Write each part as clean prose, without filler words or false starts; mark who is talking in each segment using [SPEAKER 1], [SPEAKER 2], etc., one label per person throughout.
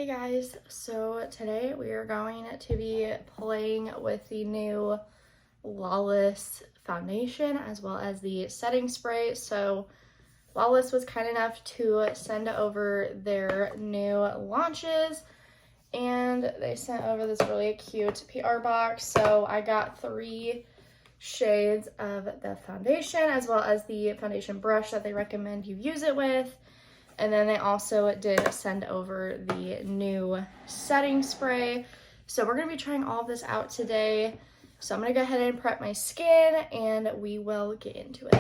[SPEAKER 1] Guys, so today we are going to be playing with the new Lawless Foundation as well as the setting spray. So Lawless was kind enough to send over their new launches and they sent over this really cute PR box. So I got 3 shades of the foundation as well as the foundation brush that they recommend you use it with. And then they also did send over the new setting spray. So we're going to be trying all of this out today. So I'm going to go ahead and prep my skin and we will get into it.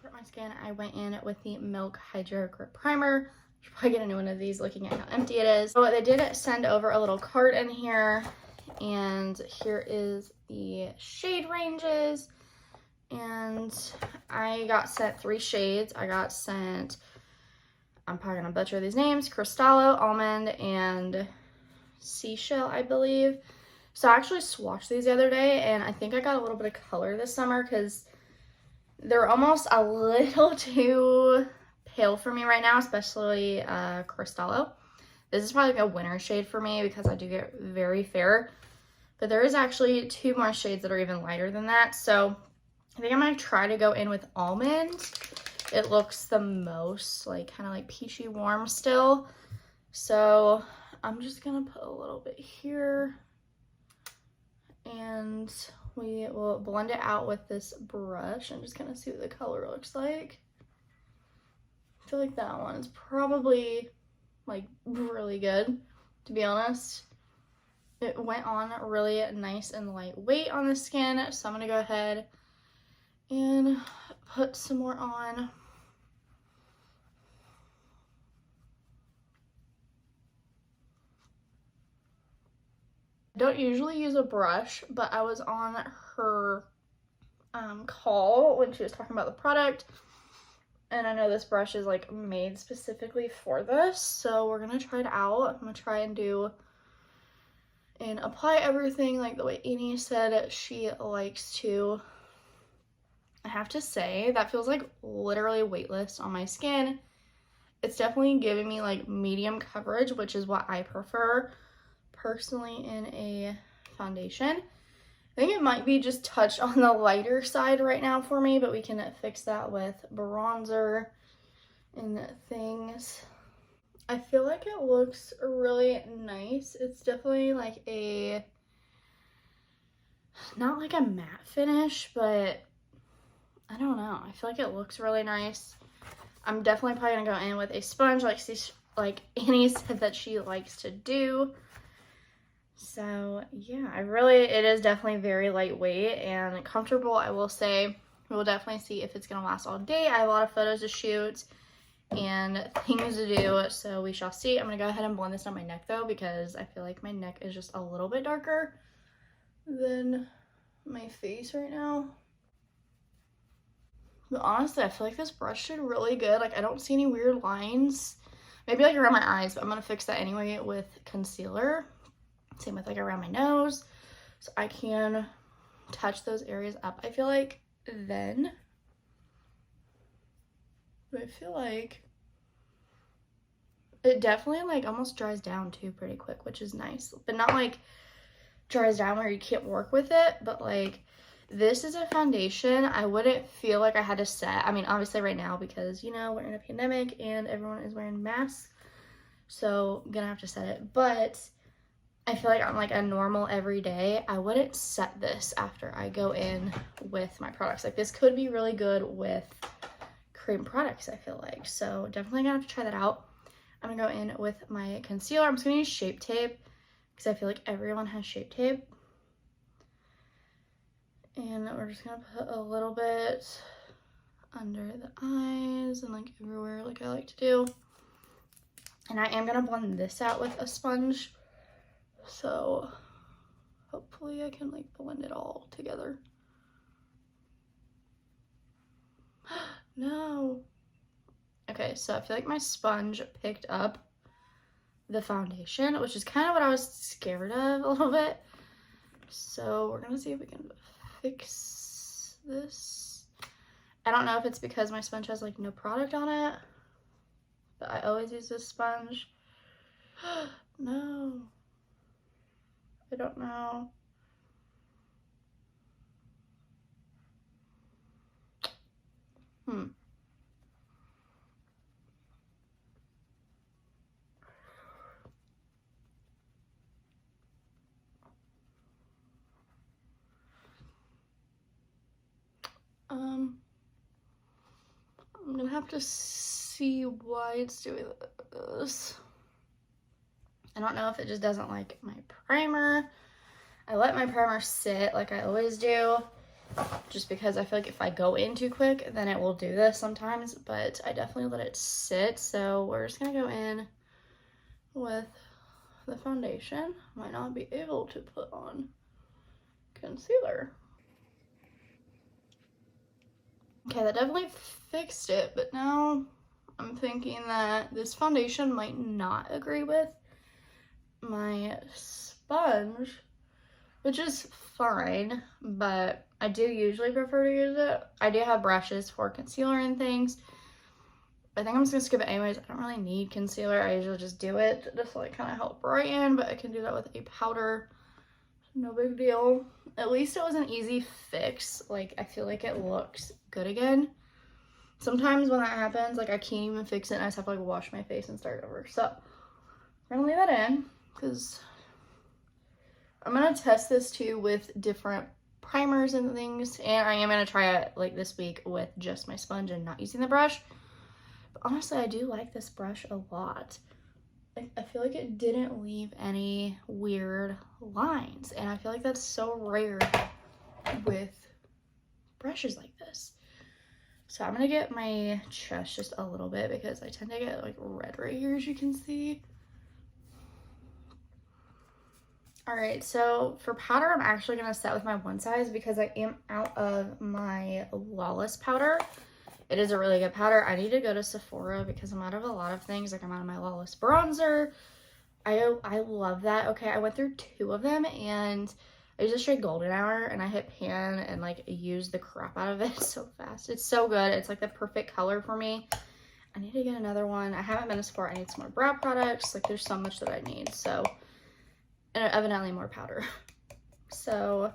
[SPEAKER 1] For my skin, I went in with the Milk Hydra Grip Primer. I should probably get a new one of these looking at how empty it is. So they did send over a little card in here. And here is the shade ranges. And I got sent 3 shades. I got sent... I'm probably gonna butcher these names, Cristallo, Almond, and Seashell, I believe. So I actually swatched these the other day, and I think I got a little bit of color this summer because they're almost a little too pale for me right now, especially Cristallo. This is probably like a winter shade for me because I do get very fair. But there is actually 2 more shades that are even lighter than that. So I think I'm gonna try to go in with Almond. It looks the most like kind of like peachy warm still. So I'm just gonna put a little bit here and we will blend it out with this brush. I'm just gonna see what the color looks like. I feel like that one is probably like really good, to be honest. It went on really nice and lightweight on the skin. So I'm gonna go ahead and put some more on. I don't usually use a brush, but I was on her call when she was talking about the product, and I know this brush is like made specifically for this, so we're gonna try it out. I'm gonna try and do and apply everything like the way Amy said she likes to. I have to say that feels like literally weightless on my skin. It's definitely giving me like medium coverage, which is what I prefer personally in a foundation. I think it might be just touched on the lighter side right now for me, but we can fix that with bronzer and things. I feel like it looks really nice. It's definitely like a, not like a matte finish, but I don't know. I feel like it looks really nice. I'm definitely probably gonna go in with a sponge like Annie said that she likes to do. So yeah, it is definitely very lightweight and comfortable. I will say we'll definitely see if it's gonna last all day. I have a lot of photos to shoot and things to do, so we shall see. I'm gonna go ahead and blend this on my neck though, because I feel like my neck is just a little bit darker than my face right now. But honestly, I feel like this brush did really good. Like, I don't see any weird lines. Maybe like around my eyes, but I'm gonna fix that anyway with concealer. Same with like around my nose. So I can touch those areas up, I feel like, then. But I feel like it definitely like almost dries down too pretty quick, which is nice. But not like dries down where you can't work with it, but like this is a foundation I wouldn't feel like I had to set. I mean, obviously right now because, you know, we're in a pandemic and everyone is wearing masks, so I'm gonna have to set it. But I feel like on like a normal everyday, I wouldn't set this after I go in with my products. Like this could be really good with cream products, I feel like. So definitely gonna have to try that out. I'm gonna go in with my concealer. I'm just gonna use Shape Tape because I feel like everyone has Shape Tape. And we're just gonna put a little bit under the eyes and like everywhere like I like to do. And I am gonna blend this out with a sponge. So hopefully I can like blend it all together. No. Okay, so I feel like my sponge picked up the foundation, which is kind of what I was scared of a little bit. So we're gonna see if we can fix this. I don't know if it's because my sponge has like no product on it, but I always use this sponge. No. I don't know. I'm gonna have to see why it's doing this. I don't know if it just doesn't like my primer. I let my primer sit like I always do, just because I feel like if I go in too quick, then it will do this sometimes, but I definitely let it sit. So we're just gonna go in with the foundation. Might not be able to put on concealer. Okay, that definitely fixed it, but now I'm thinking that this foundation might not agree with my sponge, which is fine, but I do usually prefer to use it. I do have brushes for concealer and things. I think I'm just gonna skip it anyways. I don't really need concealer. I usually just do it just to like kind of help brighten, but I can do that with a powder. No big deal. At least it was an easy fix. Like, I feel like it looks good again. Sometimes when that happens, like I can't even fix it and I just have to like wash my face and start over. So we're gonna leave that in because I'm gonna test this too with different primers and things, and I am gonna try it like this week with just my sponge and not using the brush. But honestly, I do like this brush a lot. I feel like it didn't leave any weird lines, and I feel like that's so rare with brushes like this. So I'm gonna get my chest just a little bit because I tend to get like red right here, as you can see. All right, so for powder, I'm actually gonna set with my one size because I am out of my Lawless powder. It is a really good powder. I need to go to Sephora because I'm out of a lot of things. Like I'm out of my Lawless bronzer. I love that. Okay, I went through 2 of them and I used a straight golden hour and I hit pan and like used the crap out of it so fast. It's so good. It's like the perfect color for me. I need to get another one. I haven't been to Sephora. I need some more brow products. Like there's so much that I need. So, and evidently more powder. So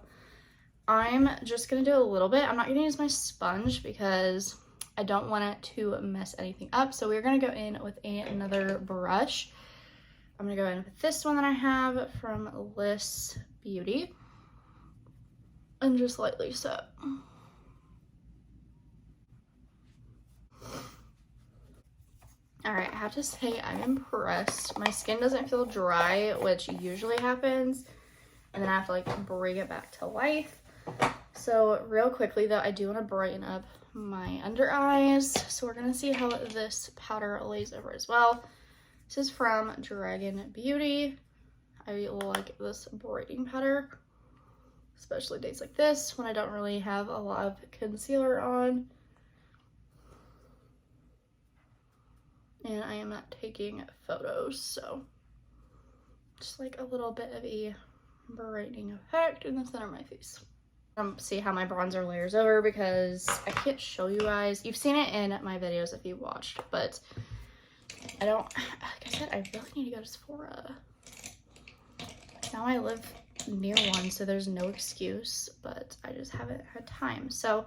[SPEAKER 1] I'm just gonna do a little bit. I'm not gonna use my sponge because I don't want it to mess anything up. So we're gonna go in with another brush. I'm gonna go in with this one that I have from Lawless Beauty and just lightly set. All right, I have to say I'm impressed. My skin doesn't feel dry, which usually happens, and then I have to like bring it back to life. So real quickly though, I do want to brighten up my under eyes. So we're gonna see how this powder lays over as well. This is from Dragon Beauty. I like this brightening powder, especially days like this when I don't really have a lot of concealer on. And I am not taking photos, so just like a little bit of a brightening effect in the center of my face. See how my bronzer layers over because I can't show you guys. You've seen it in my videos if you watched, but I don't, like I said, I really need to go to Sephora. Now I live near one, so there's no excuse, but I just haven't had time. So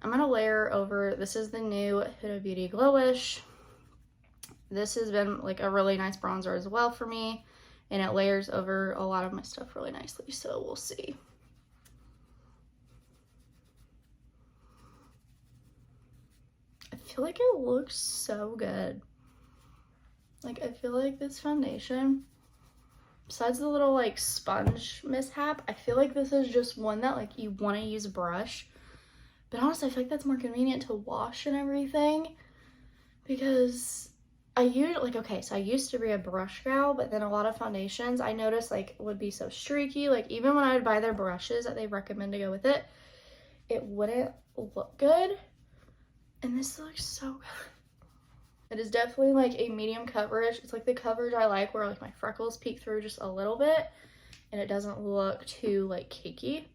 [SPEAKER 1] I'm gonna layer over, this is the new Huda Beauty Glowish. This has been like a really nice bronzer as well for me, and it layers over a lot of my stuff really nicely, so we'll see. I feel like it looks so good. Like, I feel like this foundation, besides the little like sponge mishap, I feel like this is just one that like you want to use a brush. But honestly, I feel like that's more convenient to wash and everything because I used like, okay, so I used to be a brush gal, but then a lot of foundations I noticed like would be so streaky. Like even when I would buy their brushes that they recommend to go with it, it wouldn't look good. And this looks so good. It is definitely like a medium coverage. It's like the coverage I like where like my freckles peek through just a little bit and it doesn't look too like cakey.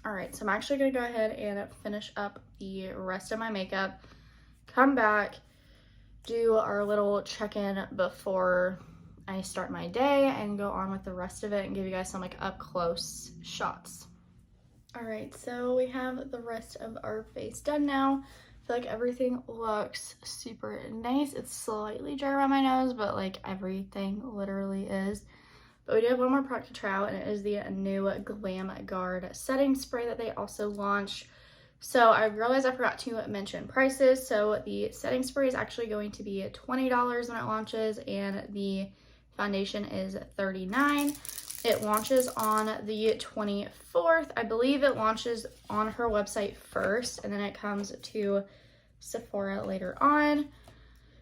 [SPEAKER 1] All right, so I'm actually gonna go ahead and finish up the rest of my makeup, come back, do our little check-in before I start my day and go on with the rest of it and give you guys some like up close shots. All right, so we have the rest of our face done now. I feel like everything looks super nice. It's slightly dry around my nose, but like everything literally is. But we do have one more product to try out, and it is the new Glam Guard setting spray that they also launched. So I realized I forgot to mention prices. So the setting spray is actually going to be $20 when it launches, and the foundation is $39. It launches on the 24th. I believe it launches on her website first, and then it comes to Sephora later on.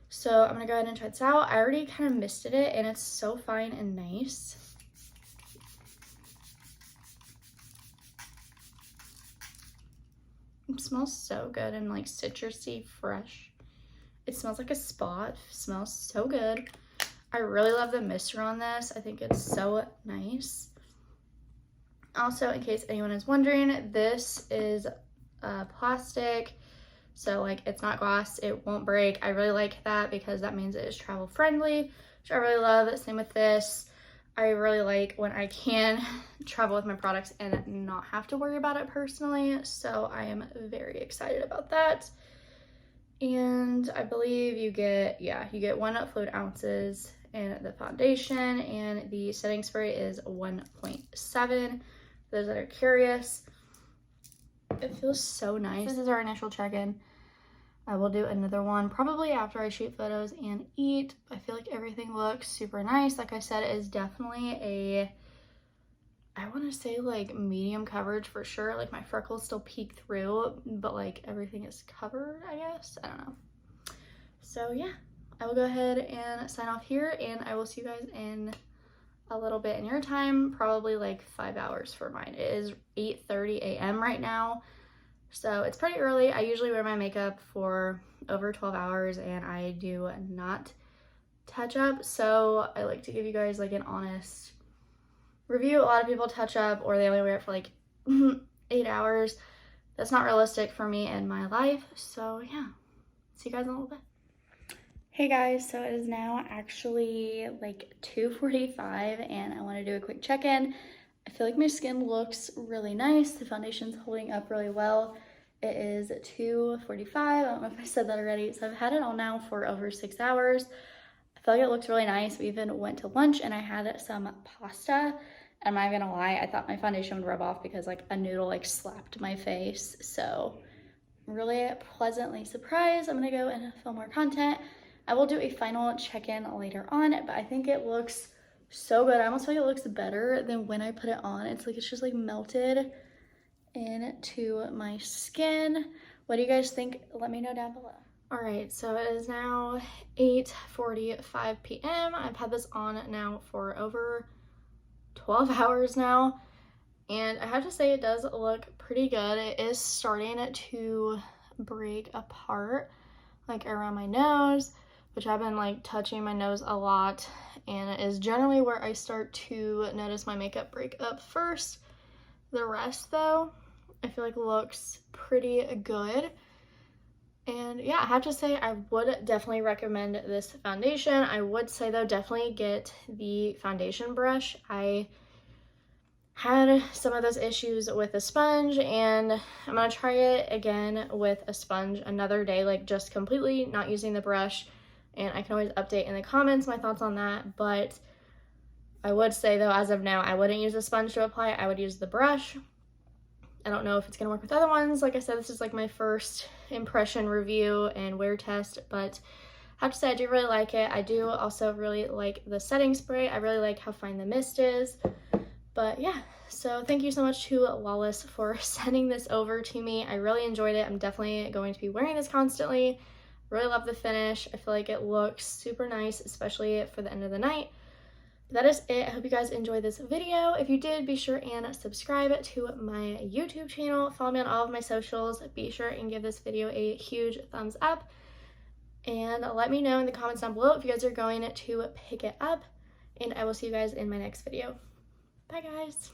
[SPEAKER 1] So I'm gonna go ahead and try this out. I already kind of misted it, and it's so fine and nice. It smells so good and like citrusy, fresh. It smells like a spa. It smells so good. I really love the mister on this. I think it's so nice. Also, in case anyone is wondering, this is plastic. So like it's not glass, it won't break. I really like that because that means it is travel friendly, which I really love. Same with this. I really like when I can travel with my products and not have to worry about it personally. So I am very excited about that. And I believe you get 1 fluid ounces in the foundation, and the setting spray is 1.7. For those that are curious. It feels so nice. This is our initial check-in. I will do another one probably after I shoot photos and eat. I feel like everything looks super nice. Like I said, it is definitely I want to say like medium coverage for sure. Like my freckles still peek through, but like everything is covered, I guess. I don't know. So yeah, I will go ahead and sign off here, and I will see you guys in a little bit in your time, probably like 5 hours for mine. It is 8:30 a.m. right now, so it's pretty early. I usually wear my makeup for over 12 hours, and I do not touch up, so I like to give you guys like an honest review. A lot of people touch up, or they only wear it for like 8 hours. That's not realistic for me in my life, so yeah, see you guys in a little bit. Hey guys, so it is now actually like 2:45, and I want to do a quick check-in. I feel like my skin looks really nice. The foundation's holding up really well. It is 2:45. I don't know if I said that already. So I've had it on now for over 6 hours. I feel like it looks really nice. We even went to lunch and I had some pasta. I'm not gonna lie, I thought my foundation would rub off because like a noodle like slapped my face. So really pleasantly surprised. I'm gonna go and film more content. I will do a final check-in later on, but I think it looks so good. I almost feel like it looks better than when I put it on. It's like it's just like melted into my skin. What do you guys think? Let me know down below. All right, so it is now 8:45 p.m. I've had this on now for over 12 hours now, and I have to say it does look pretty good. It is starting to break apart like around my nose, which I've been like touching my nose a lot, and it is generally where I start to notice my makeup break up first. The rest though, I feel like looks pretty good. And yeah, I have to say I would definitely recommend this foundation. I would say though, definitely get the foundation brush. I had some of those issues with a sponge, and I'm gonna try it again with a sponge another day, like just completely not using the brush. And I can always update in the comments my thoughts on that. But I would say though, as of now, I wouldn't use a sponge to apply. I would use the brush. I don't know if it's gonna work with other ones. Like I said, this is like my first impression review and wear test, but I have to say I do really like it. I do also really like the setting spray. I really like how fine the mist is. But yeah, so thank you so much to Lawless for sending this over to me. I really enjoyed it. I'm definitely going to be wearing this constantly. Really love the finish. I feel like it looks super nice, especially for the end of the night. But that is it. I hope you guys enjoyed this video. If you did, be sure and subscribe to my YouTube channel. Follow me on all of my socials. Be sure and give this video a huge thumbs up. And let me know in the comments down below if you guys are going to pick it up. And I will see you guys in my next video. Bye guys.